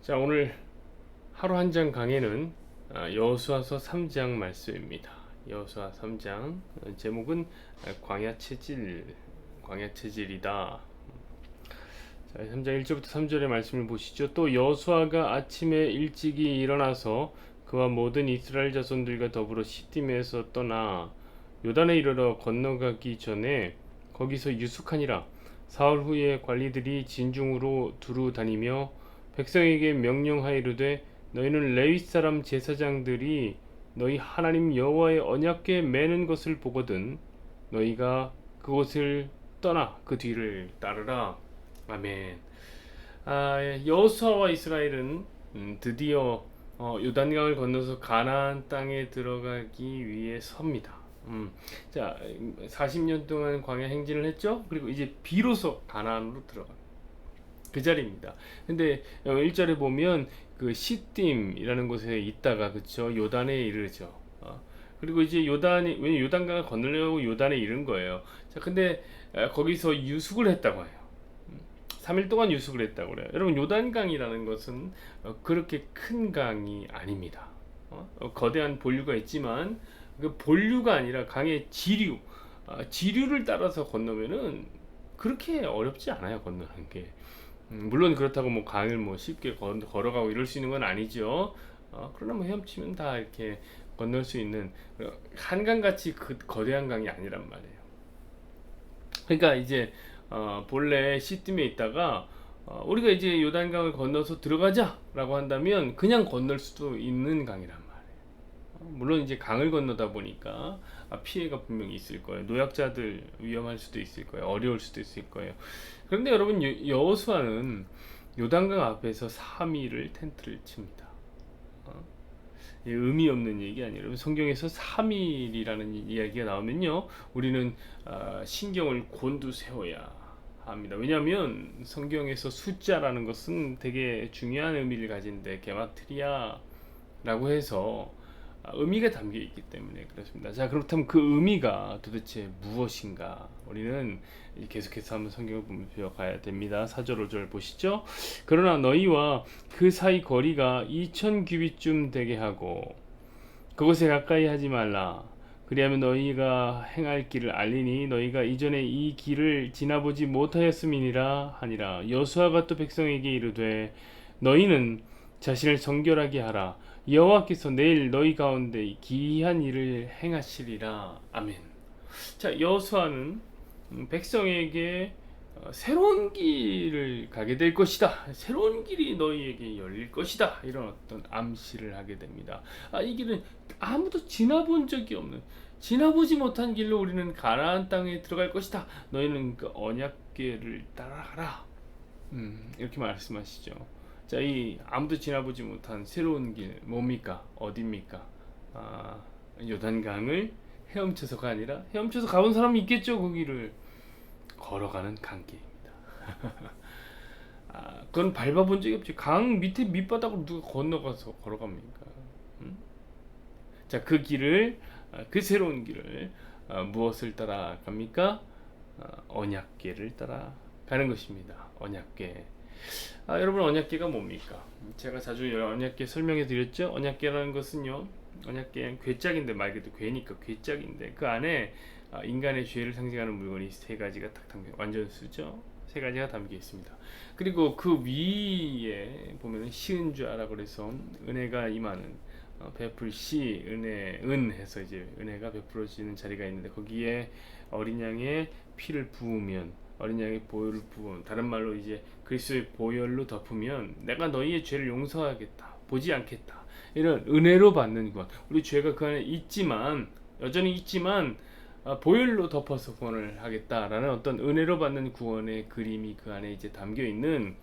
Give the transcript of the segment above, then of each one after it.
자, 오늘 하루 한 장 강해는 여호수아서 3장 말씀입니다. 여호수아 3장 제목은 광야 체질, 광야 체질이다. 자, 3장 1절부터 3절의 말씀을 보시죠. 또 여호수아가 아침에 일찍이 일어나서 그와 모든 이스라엘 자손들과 더불어 시딤에서 떠나 요단에 이르러 건너가기 전에 거기서 유숙하니라. 사흘 후에 관리들이 진중으로 두루 다니며 백성에게 명령하이르되 너희는 레위 사람 제사장들이 너희 하나님 여호와의 언약궤 매는 것을 보거든 너희가 그곳을 떠나 그 뒤를 따르라. 아멘. 여호수아와 이스라엘은 드디어 요단강을 건너서 가나안 땅에 들어가기 위해 섭니다. 자, 40년 동안 광야 행진을 했죠. 그리고 이제 비로소 가나안으로 들어갑니다. 그 자리입니다. 근데 1절에 보면 그 시딤이라는 곳에 있다가 그쵸 요단에 이르죠. 그리고 이제 요단이 왜 요단강을 건너려고 요단에 이른 거예요. 자, 근데 거기서 유숙을 했다고 해요. 3일 동안 유숙을 했다고 그래요. 여러분 요단강이라는 것은 그렇게 큰 강이 아닙니다. 거대한 본류가 있지만 그 본류가 아니라 강의 지류, 지류를 따라서 건너면은 그렇게 어렵지 않아요. 건너는 게. 물론 그렇다고 뭐 강을 뭐 쉽게 걸어가고 이럴 수 있는 건 아니죠. 그러나 뭐 헤엄치면 다 이렇게 건널 수 있는 한강같이 그 거대한 강이 아니란 말이에요. 그러니까 이제 본래 시딤에 있다가 우리가 이제 요단강을 건너서 들어가자라고 한다면 그냥 건널 수도 있는 강이란 말이에요. 물론 이제 강을 건너다 보니까 피해가 분명히 있을 거예요. 노약자들 위험할 수도 있을 거예요. 어려울 수도 있을 거예요. 그런데 여러분 여호수아는 요단강 앞에서 3일을 텐트를 칩니다. 의미 없는 얘기 아니에요. 성경에서 3일이라는 이야기가 나오면요, 우리는 신경을 곤두세워야 합니다. 왜냐하면 성경에서 숫자라는 것은 되게 중요한 의미를 가진데 게마트리아라고 해서 의미가 담겨 있기 때문에 그렇습니다. 자, 그렇다면 그 의미가 도대체 무엇인가? 우리는 계속해서 한번 성경을 보며 배워가야 됩니다. 4절 5절 보시죠. 그러나 너희와 그 사이 거리가 2000 규빗쯤 되게 하고 그곳에 가까이 하지 말라. 그리하면 너희가 행할 길을 알리니 너희가 이전에 이 길을 지나보지 못하였음이니라 하니라. 여호수아가 또 백성에게 이르되 너희는 자신을 정결하게 하라. 여호와께서 내일 너희 가운데 기이한 일을 행하시리라. 아멘. 자, 여호수아는 백성에게 새로운 길을 가게 될 것이다. 새로운 길이 너희에게 열릴 것이다. 이런 어떤 암시를 하게 됩니다. 이 길은 아무도 지나본 적이 없는, 지나보지 못한 길로 우리는 가나안 땅에 들어갈 것이다. 너희는 그 언약궤를 따라가라. 이렇게 말씀하시죠. 자, 이 아무도 지나보지 못한 새로운 길 뭡니까? 어디입니까? 요단강을 헤엄쳐서가 아니라 헤엄쳐서 가본 사람이 있겠죠. 그 길을 걸어가는 강길입니다. 그건 밟아본 적이 없지. 강 밑에 밑바닥으로 누가 건너가서 걸어갑니까? 자, 그 길을 그 새로운 길을 무엇을 따라갑니까? 언약궤를 따라가는 것입니다. 언약궤. 여러분, 언약궤가 뭡니까? 제가 자주 언약궤 설명해 드렸죠. 언약궤라는 것은요, 언약궤는 궤짝인데, 말 그대로 궤니까 궤짝인데 그 안에 인간의 죄를 상징하는 물건이 세 가지가 딱 담겨, 완전수죠. 세 가지가 담겨 있습니다. 그리고 그 위에 보면은 시은좌라고 그래서 은혜가 임하는 베풀시 은혜 은 해서 이제 은혜가 베풀어지는 자리가 있는데 거기에 어린 양의 피를 부으면 어린 양의 보혈을 부으면 다른 말로 이제 그리스도의 보혈로 덮으면 내가 너희의 죄를 용서하겠다 보지 않겠다 이런 은혜로 받는 구원. 우리 죄가 그 안에 있지만 여전히 있지만 보혈로 덮어서 구원을 하겠다라는 어떤 은혜로 받는 구원의 그림이 그 안에 이제 담겨 있는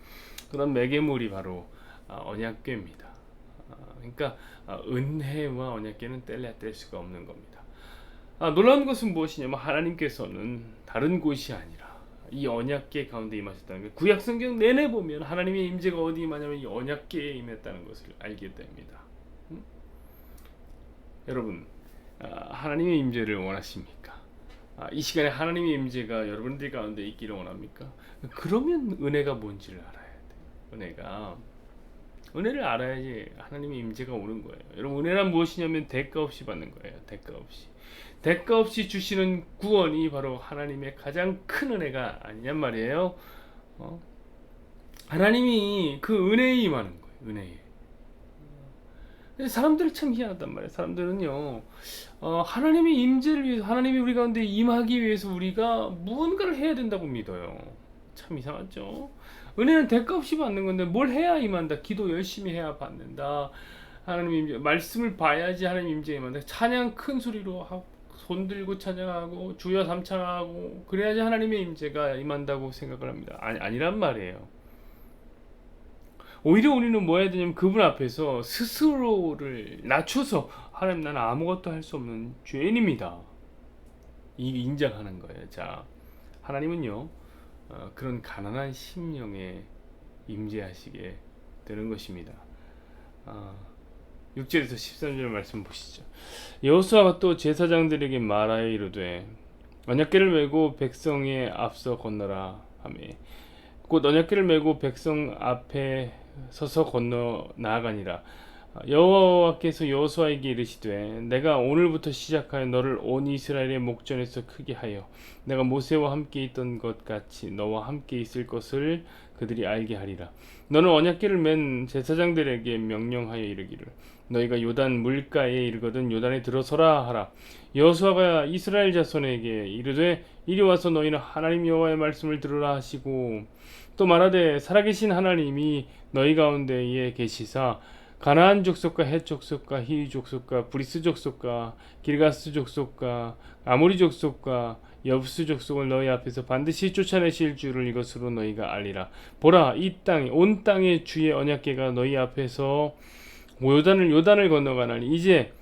그런 매개물이 바로 언약궤입니다. 그러니까 은혜와 언약궤는 뗄래야 뗄 수가 없는 겁니다. 놀라운 것은 무엇이냐면 하나님께서는 다른 곳이 아니라 이 언약궤 가운데 임하셨다는 것. 구약 성경 내내 보면 하나님의 임재가 어디 임하냐면 이 언약궤에 임했다는 것을 알게 됩니다. 여러분, 하나님의 임재를 원하십니까? 이 시간에 하나님의 임재가 여러분들 가운데 있기를 원합니까? 그러면 은혜가 뭔지를 알아야 돼요. 은혜가 은혜를 알아야지 하나님의 임재가 오는 거예요. 여러분, 은혜란 무엇이냐면 대가 없이 받는 거예요. 대가 없이 주시는 구원이 바로 하나님의 가장 큰 은혜가 아니냔 말이에요. 어? 하나님이 그 은혜에 임하는 거예요. 은혜에. 사람들이 참 희한하단 말이에요. 사람들은요, 하나님의 임재를 위해서, 하나님이 우리 가운데 임하기 위해서 우리가 무언가를 해야 된다고 믿어요. 참 이상하죠. 은혜는 대가 없이 받는 건데 뭘 해야 임한다. 기도 열심히 해야 받는다. 하나님 임재, 말씀을 봐야지 하나님 임재 임한다. 찬양 큰 소리로 하고 손 들고 찬양하고 주여 삼창하고 그래야지 하나님의 임재가 임한다고 생각을 합니다. 아니란 말이에요. 오히려 우리는 뭐 해야 되냐면 그분 앞에서 스스로를 낮춰서 하나님, 나는 아무것도 할 수 없는 죄인입니다, 이 인정하는 거예요. 자, 하나님은요, 그런 가난한 심령에 임재하시게 되는 것입니다. 6절에서 13절 말씀 보시죠. 여호수아가 또 제사장들에게 말하여 이르되 언약궤를 메고 백성의 앞서 건너라 하며 곧 언약궤를 메고 백성 앞에 서서 건너 나아가니라. 여호와께서 여호수아에게 이르시되 내가 오늘부터 시작하여 너를 온 이스라엘의 목전에서 크게 하여 내가 모세와 함께 있던 것 같이 너와 함께 있을 것을 그들이 알게 하리라. 너는 언약궤를 맨 제사장들에게 명령하여 이르기를 너희가 요단 물가에 이르거든 요단에 들어서라 하라. 여호수아가 이스라엘 자손에게 이르되 이리 와서 너희는 하나님 여호와의 말씀을 들으라 하시고 또 말하되 살아계신 하나님이 너희 가운데에 계시사 가나안 족속과 헷 족속과 히위 족속과 브리스 족속과 길가스 족속과 아모리 족속과 여부스 족속을 너희 앞에서 반드시 쫓아내실 줄을 이것으로 너희가 알리라. 보라, 이 땅 온 땅의 주의 언약궤가 너희 앞에서 요단을 건너가나니 이제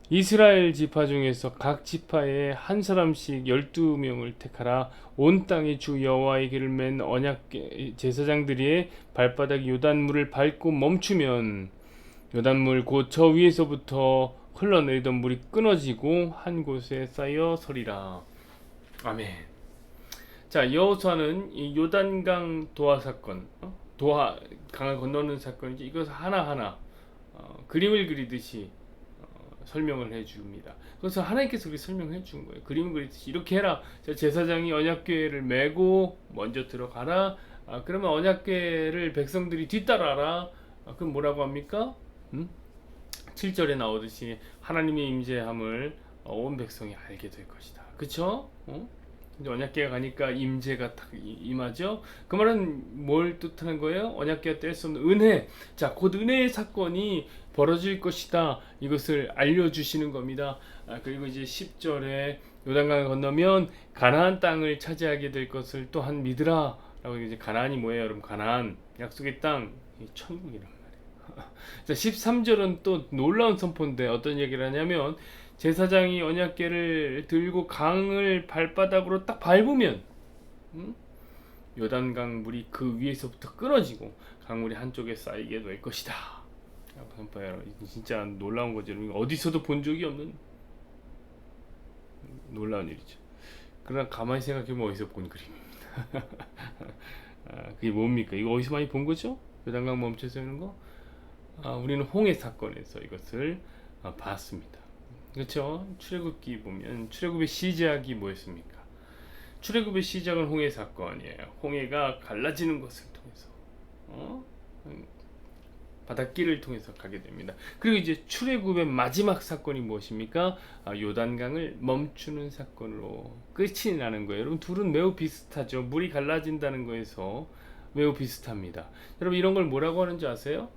이스라엘 지파 중에서 각 지파에 한 사람씩 12명을 택하라. 온 땅의 주 여호와의 길을 맨 언약궤 제사장들이 발바닥 요단물을 밟고 멈추면 요단물 곧 저 위에서부터 흘러내리던 물이 끊어지고 한 곳에 쌓여 서리라. 아멘. 자, 여호수아는 이 요단강 도하 사건, 도하 강을 건너는 사건이지, 이것을 하나하나 그림을 그리듯이 설명을 해줍니다. 그래서 하나님께서 그렇게 설명해 준 거예요. 그림을 그리듯이 이렇게 해라. 제사장이 언약궤를 메고 먼저 들어가라. 그러면 언약궤를 백성들이 뒤따라라. 그럼 뭐라고 합니까? 7절에 나오듯이 하나님의 임재함을 온 백성이 알게 될 것이다. 그쵸? 이제 언약궤가 가니까 임재가 딱 임하죠. 그 말은 뭘 뜻하는 거예요? 언약궤가 뗄 수 없는 은혜. 자, 곧 은혜의 사건이 벌어질 것이다. 이것을 알려주시는 겁니다. 그리고 이제 10절에 요단강을 건너면 가나안 땅을 차지하게 될 것을 또한 믿으라. 라고 이제 가나안이 뭐예요, 여러분? 가나안 약속의 땅, 천국이란 말이에요. 자, 13절은 또 놀라운 선포인데 어떤 얘기를 하냐면 제사장이 언약궤를 들고 강을 발바닥으로 딱 밟으면 요단강 물이 그 위에서부터 끊어지고 강물이 한쪽에 쌓이게 될 것이다. 진짜 놀라운 거죠. 어디서도 본 적이 없는 놀라운 일이죠. 그러나 가만히 생각해보면 어디서 본 그림입니다. 그게 뭡니까? 이거 어디서 많이 본 거죠? 요단강 멈춰서 있는 거? 우리는 홍해 사건에서 이것을 봤습니다. 그렇죠? 출애굽기 보면 출애굽의 시작이 뭐였습니까? 출애굽의 시작은 홍해 사건이에요. 홍해가 갈라지는 것을 통해서 바닷길을 통해서 가게 됩니다. 그리고 이제 출애굽의 마지막 사건이 무엇입니까? 요단강을 멈추는 사건으로 끝이 나는 거예요. 여러분, 둘은 매우 비슷하죠. 물이 갈라진다는 거에서 매우 비슷합니다. 여러분, 이런 걸 뭐라고 하는지 아세요?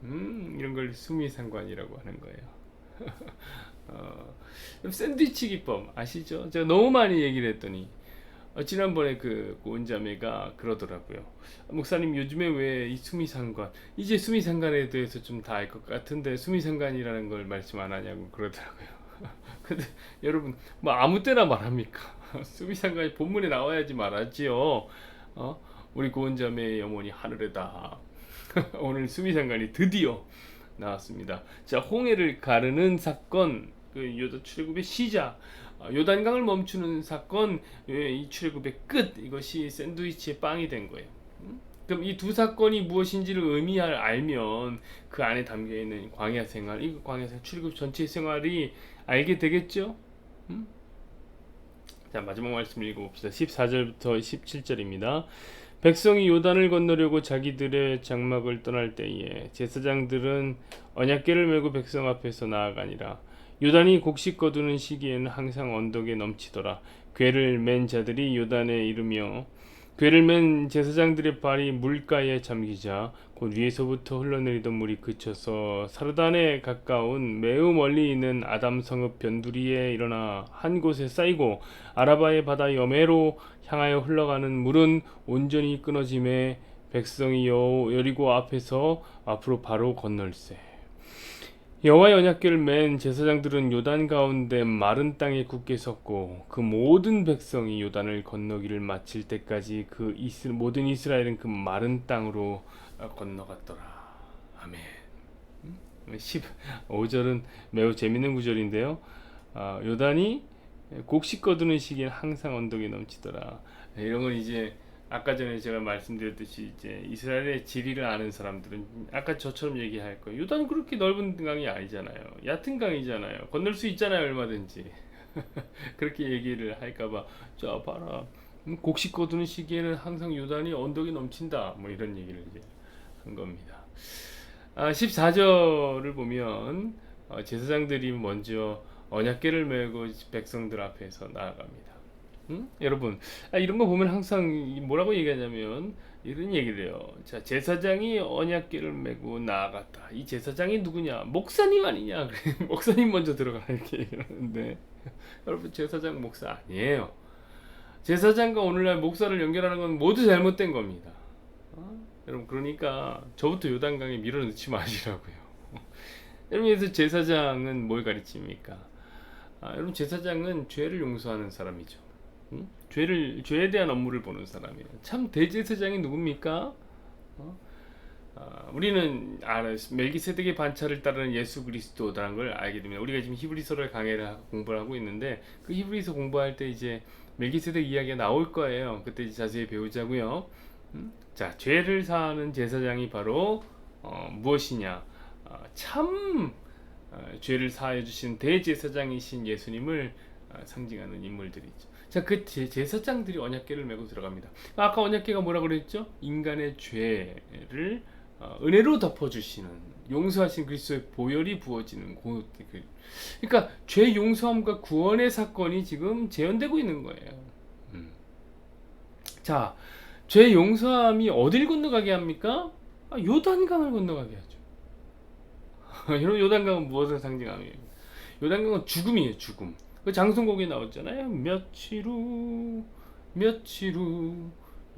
이런 걸 수미상관이라고 하는 거예요. 샌드위치 기법 아시죠? 제가 너무 많이 얘기를 했더니 지난번에 그 고은자매가 그러더라고요. 목사님, 요즘에 왜 이 수미상관, 이제 수미상관에 대해서 좀 다 알 것 같은데 수미상관이라는 걸 말씀 안 하냐고 그러더라고요. 근데 여러분, 뭐 아무 때나 말합니까? 수미상관이 본문에 나와야지 말하지요. 우리 고은자매의 영혼이 하늘에다. 오늘 수미상관이 드디어 나왔습니다. 자, 홍해를 가르는 사건, 그 요단 출애굽의 시작, 요단강을 멈추는 사건, 이 출애굽의 끝, 이것이 샌드위치의 빵이 된 거예요. 그럼 이 두 사건이 무엇인지를 알면 그 안에 담겨 있는 광야 생활, 이 광야 생활, 출애굽 전체 생활이 알게 되겠죠? 음? 자, 마지막 말씀 읽어봅시다. 14절부터 17절입니다. 백성이 요단을 건너려고 자기들의 장막을 떠날 때에 제사장들은 언약궤를 메고 백성 앞에서 나아가니라. 요단이 곡식 거두는 시기에는 항상 언덕에 넘치더라. 궤를 맨 자들이 요단에 이르며 궤를 맨 제사장들의 발이 물가에 잠기자 곧 위에서부터 흘러내리던 물이 그쳐서 사르단에 가까운 매우 멀리 있는 아담 성읍 변두리에 일어나 한 곳에 쌓이고 아라바의 바다 여매로 향하여 흘러가는 물은 온전히 끊어짐에 백성이 여리고 앞에서 앞으로 바로 건널세. 여호와의 언약궤를 맨 제사장들은 요단 가운데 마른 땅에 굳게 섰고 그 모든 백성이 요단을 건너기를 마칠 때까지 모든 이스라엘은 그 마른 땅으로 건너갔더라. 아멘. 15절은 매우 재밌는 구절인데요. 요단이 곡식 거두는 시기엔 항상 언덕이 넘치더라. 이런 건 이제 아까 전에 제가 말씀드렸듯이 이제 이스라엘의 지리를 아는 사람들은 아까 저처럼 얘기할 거예요. 요단은 그렇게 넓은 강이 아니잖아요. 얕은 강이잖아요. 건널 수 있잖아요, 얼마든지. 그렇게 얘기를 할까봐 자 봐라. 곡식 거두는 시기에는 항상 요단이 언덕이 넘친다. 뭐 이런 얘기를 이제 한 겁니다. 14절을 보면 제사장들이 먼저 언약궤를 메고 백성들 앞에서 나아갑니다. 여러분, 이런 거 보면 항상 뭐라고 얘기하냐면 이런 얘기를 해요. 자, 제사장이 언약궤를 메고 나아갔다. 이 제사장이 누구냐? 목사님 아니냐? 목사님 먼저 들어가라 이렇게 얘기를 하는데 여러분, 제사장 목사 아니에요. 제사장과 오늘날 목사를 연결하는 건 모두 잘못된 겁니다. 여러분, 그러니까 저부터 요단강에 밀어넣지 마시라고요. 여러분, 그래서 제사장은 뭘 가르칩니까? 여러분, 제사장은 죄를 용서하는 사람이죠. 죄에 대한 업무를 보는 사람이에요. 참 대제사장이 누굽니까? 우리는 멜기세덱의 반차를 따르는 예수 그리스도라는 걸 알게 됩니다. 우리가 지금 히브리서를 공부를 하고 있는데 그 히브리서 공부할 때 이제 멜기세덱 이야기가 나올 거예요. 그때 이제 자세히 배우자고요. 자, 죄를 사하는 제사장이 바로 무엇이냐? 죄를 사하여 주신 대제사장이신 예수님을 상징하는 인물들이죠. 자, 그 제사장들이 언약궤를 메고 들어갑니다. 아까 언약궤가 뭐라고 그랬죠? 인간의 죄를 은혜로 덮어주시는, 용서하신 그리스도의 보혈이 부어지는 그러니까 죄 용서함과 구원의 사건이 지금 재현되고 있는 거예요. 자, 죄 용서함이 어딜 건너가게 합니까? 요단강을 건너가게 하죠. 요단강은 무엇을 상징합니까? 요단강은 죽음이에요, 죽음. 그 장송곡에 나왔잖아요. 며칠 후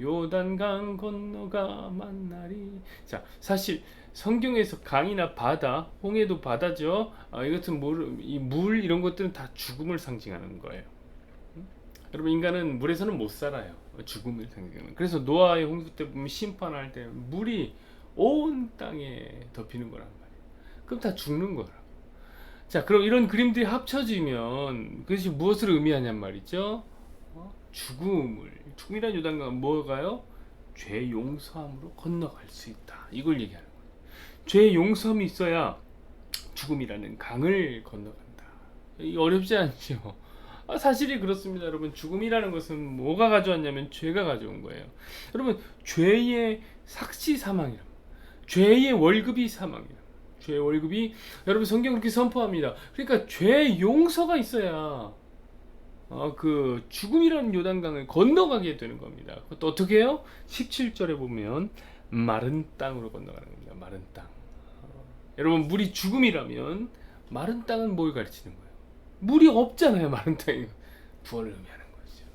요단강 건너가 만나리. 자, 사실 성경에서 강이나 바다, 홍해도 바다죠. 이것은 물 이런 것들은 다 죽음을 상징하는 거예요. 여러분, 인간은 물에서는 못 살아요. 죽음을 상징하는. 그래서 노아의 홍수 때 보면 심판할 때 물이 온 땅에 덮이는 거란 말이에요. 그럼 다 죽는 거라. 자, 그럼 이런 그림들이 합쳐지면 그것이 무엇을 의미하냔 말이죠? 죽음이란 요단강은 뭐가요? 죄 용서함으로 건너갈 수 있다. 이걸 얘기하는 거예요. 죄 용서함이 있어야 죽음이라는 강을 건너간다. 이 어렵지 않죠? 사실이 그렇습니다, 여러분. 죽음이라는 것은 뭐가 가져왔냐면 죄가 가져온 거예요. 여러분, 죄의 삭시 사망이라. 죄의 월급이 사망이라. 죄의 월급이, 여러분, 성경 그렇게 선포합니다. 그러니까 죄 용서가 있어야 그 죽음이라는 요단강을 건너가게 되는 겁니다. 그것도 어떻게 해요? 17절에 보면 마른 땅으로 건너가는 겁니다. 마른 땅. 여러분, 물이 죽음이라면 마른 땅은 뭘 가르치는 거예요? 물이 없잖아요. 마른 땅이 구원을 의미하는 거죠.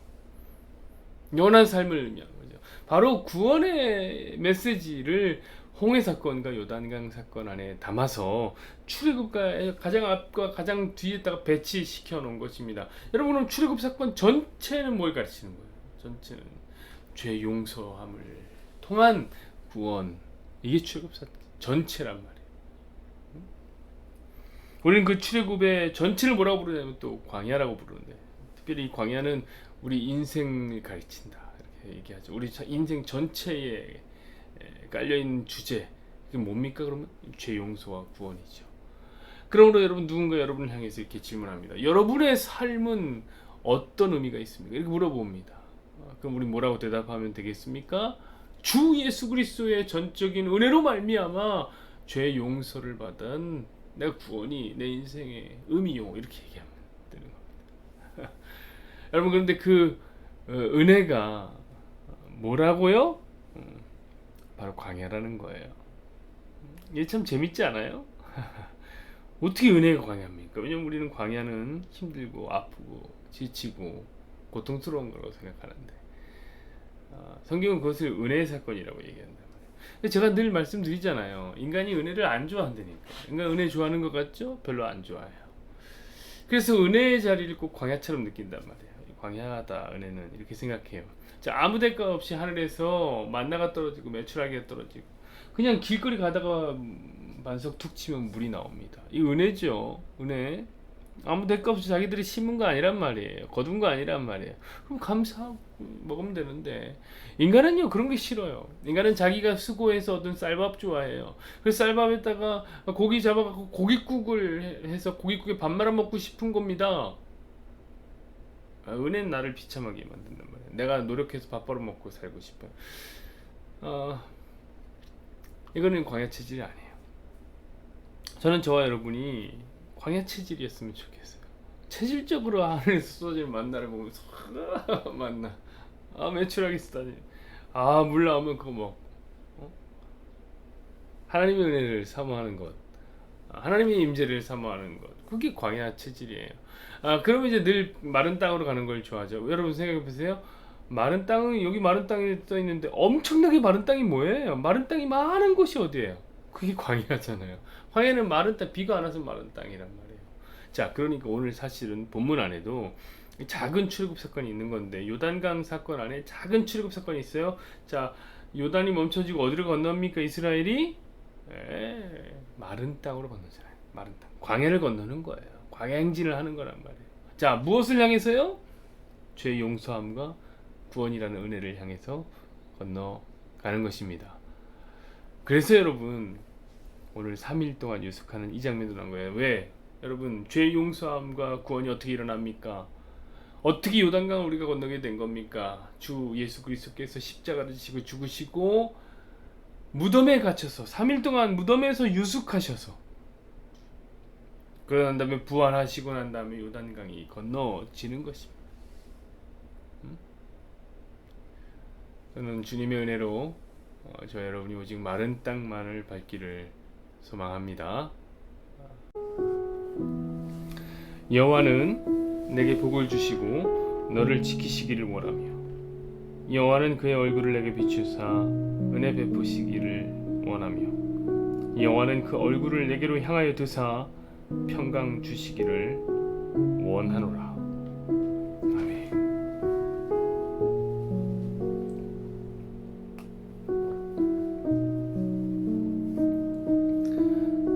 연한 삶을 의미하는 거죠. 바로 구원의 메시지를 홍해 사건과 요단강 사건 안에 담아서 출애굽과 가장 앞과 가장 뒤에다가 배치시켜 놓은 것입니다. 여러분, 그럼 출애굽 사건 전체는 뭘 가르치는 거예요? 전체는 죄 용서함을 통한 구원. 이게 출애굽 사건 전체란 말이에요. 우리는 그 출애굽의 전체를 뭐라고 부르냐면 또 광야라고 부르는데, 특별히 이 광야는 우리 인생을 가르친다 이렇게 얘기하죠. 우리 인생 전체에 깔려있는 주제, 그게 뭡니까? 그러면 죄 용서와 구원이죠. 그러므로 여러분, 누군가 여러분을 향해서 이렇게 질문합니다. 여러분의 삶은 어떤 의미가 있습니까? 이렇게 물어봅니다. 그럼 우리 뭐라고 대답하면 되겠습니까? 주 예수 그리스도의 전적인 은혜로 말미암아 죄 용서를 받은 내가 구원이 내 인생의 의미요, 이렇게 얘기하면 되는 겁니다. 여러분, 그런데 그 은혜가 뭐라고요? 바로 광야라는 거예요. 이게 참 재밌지 않아요? 어떻게 은혜가 광야입니까? 왜냐면 우리는 광야는 힘들고 아프고 지치고 고통스러운 거라고 생각하는데, 성경은 그것을 은혜의 사건이라고 얘기한단 말이에요. 제가 늘 말씀드리잖아요. 인간이 은혜를 안 좋아한다니까. 인간 은혜 좋아하는 것 같죠? 별로 안 좋아해요. 그래서 은혜의 자리를 꼭 광야처럼 느낀단 말이에요. 광야다 은혜는, 이렇게 생각해요. 자, 아무 대가 없이 하늘에서 만나가 떨어지고 메추라기가 떨어지고 그냥 길거리 가다가 반석 툭 치면 물이 나옵니다. 이 은혜죠. 은혜. 아무 대가 없이 자기들이 심은 거 아니란 말이에요. 거둔 거 아니란 말이에요. 그럼 감사하고 먹으면 되는데, 인간은요 그런 게 싫어요. 인간은 자기가 수고해서 얻은 쌀밥 좋아해요. 그래서 쌀밥에다가 고기 잡아갖고 고깃국을 해서 고깃국에 밥 말아 먹고 싶은 겁니다. 은혜는 나를 비참하게 만든단 말이에요. 내가 노력해서 밥 벌어 먹고 살고 싶어요. 이거는 광야 체질이 아니에요. 저는 저와 여러분이 광야 체질이었으면 좋겠어요. 체질적으로 하늘에서 쏟아지는 만나를 보면서 만나, 매출하기 쓰다니, 물 나오면 그거 먹고, 하나님의 은혜를 사모하는 것, 하나님의 임재를 사모하는 것, 그게 광야 체질이에요. 그러면 이제 늘 마른 땅으로 가는 걸 좋아하죠. 여러분 생각해 보세요. 마른 땅은, 여기 마른 땅이 떠 있는데 엄청나게 마른 땅이 뭐예요? 마른 땅이 많은 곳이 어디예요? 그게 광야잖아요. 광야는 마른 땅, 비가 안 와서 마른 땅이란 말이에요. 자, 그러니까 오늘 사실은 본문 안에도 작은 출애굽 사건이 있는 건데, 요단강 사건 안에 작은 출애굽 사건이 있어요. 자, 요단이 멈춰지고 어디를 건넙니까? 이스라엘이 마른 땅으로 건너잖아요. 마른 땅, 광야를 건너는 거예요. 광야 행진을 하는 거란 말이에요. 자, 무엇을 향해서요? 죄 용서함과 구원이라는 은혜를 향해서 건너가는 것입니다. 그래서 여러분, 오늘 3일 동안 유숙하는 이 장면도 나온 거예요. 왜? 여러분, 죄 용서함과 구원이 어떻게 일어납니까? 어떻게 요단강을 우리가 건너게 된 겁니까? 주 예수 그리스도께서 십자가를 지시고 죽으시고 무덤에 갇혀서 3일 동안 무덤에서 유숙하셔서, 그러난 다음에 부활하시고 난 다음에 요단강이 건너지는 것입니다. 저는 주님의 은혜로 저 여러분이 오직 마른 땅만을 밟기를 소망합니다. 여호와는 내게 복을 주시고 너를 지키시기를 원하며, 여호와는 그의 얼굴을 내게 비추사 은혜 베푸시기를 원하며, 여호와는 그 얼굴을 내게로 향하여 드사 평강 주시기를 원하노라. 아멘.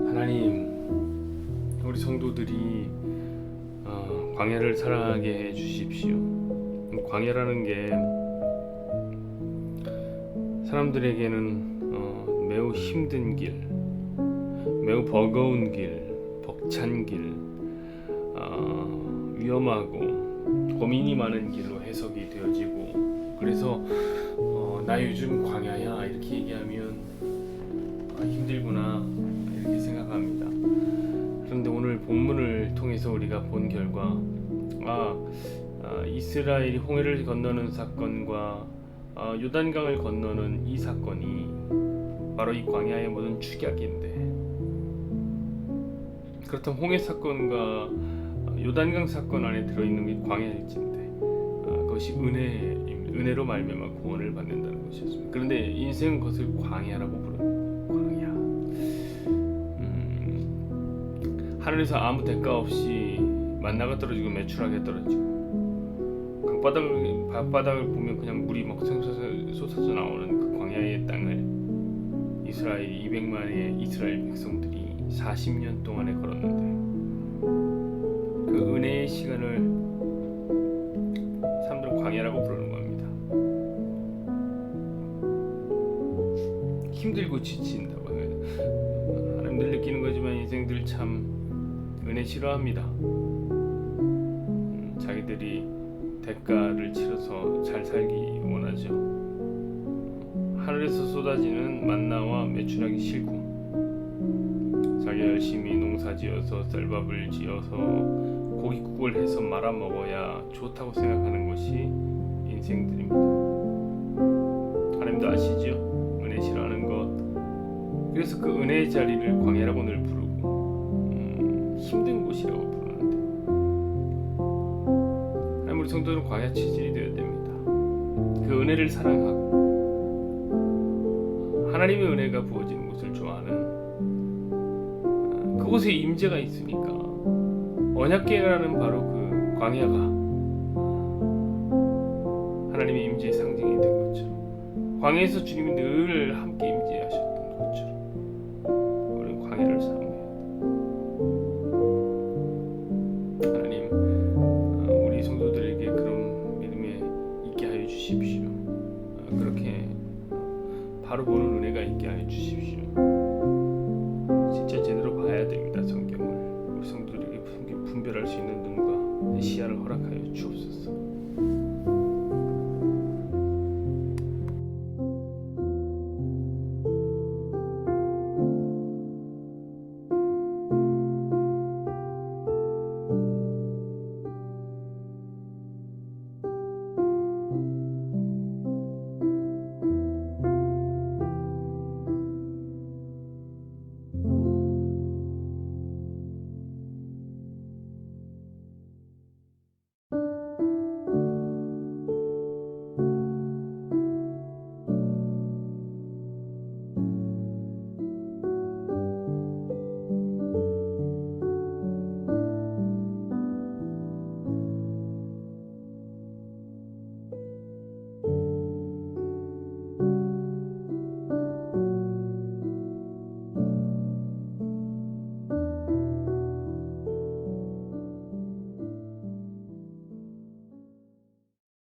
하나님, 우리 성도들이 광야를 사랑하게 해 주십시오. 광야라는 게 사람들에게는 매우 힘든 길, 매우 버거운 길, 벅찬 길, 위험하고 고민이 많은 길로 해석이 되어지고, 그래서 나 요즘 광야야 이렇게 얘기하면 힘들구나 이렇게 생각합니다. 그런데 오늘 본문을 통해서 우리가 본 결과, 이스라엘이 홍해를 건너는 사건과 요단강을 건너는 이 사건이 바로 이 광야의 모든 축약인데, 그렇다면 홍해 사건과 요단강 사건 안에 들어있는 게 광야일진데, 그것이 은혜로 말미암아 구원을 받는다는 것이었습니다. 그런데 인생은 그것을 광야라고 부릅니다. 광야. 하늘에서 아무 대가 없이 만나가 떨어지고 메추라기가 떨어지고, 바닷바닥을 보면 그냥 물이 막 솟아져 나오는 그 광야의 땅을 이스라엘 200만의 이스라엘 백성들이 40년 동안에 걸었는데, 그 은혜의 시간을 사람들은 광야라고 부르는 겁니다. 힘들고 지친다고 해요. 하나님 늘 느끼는 거지만 인생들 참 은혜 싫어합니다. 자기들이 대가를 치러서 잘 살기 원하죠. 하늘에서 쏟아지는 만나와 매출하기 싫고 자기 열심히 농사지어서 쌀밥을 지어서 고깃국을 해서 말아 먹어야 좋다고 생각하는 것이 인생들입니다. 하나님도 아시죠? 은혜 싫어하는 것. 그래서 그 은혜의 자리를 광야라고 늘 부르고 힘든 곳이라고 부르는데 하나님 우리 성도는 광야 체질이 되어야 됩니다. 그 은혜를 사랑하고 하나님의 은혜가 부어지는 곳을 좋아하는 그곳에 임재가 있으니까 언약궤라는 바로 그 광야가 하나님의 임재의 상징이 된 것처럼 광야에서 주님이 늘 함께 임재하셨던 것처럼 우리는 광야를 사모해야 돼. 하나님 우리 성도들에게 그런 믿음에 있게 하여 주십시오. 그렇게 바로 보는 은혜가 있게 하여 주십시오. 진짜 제대로 봐야 됩니다. 성경을 우리 성도들에게 분별할 수 있는 눈과 시야를 허락하여 주옵소서.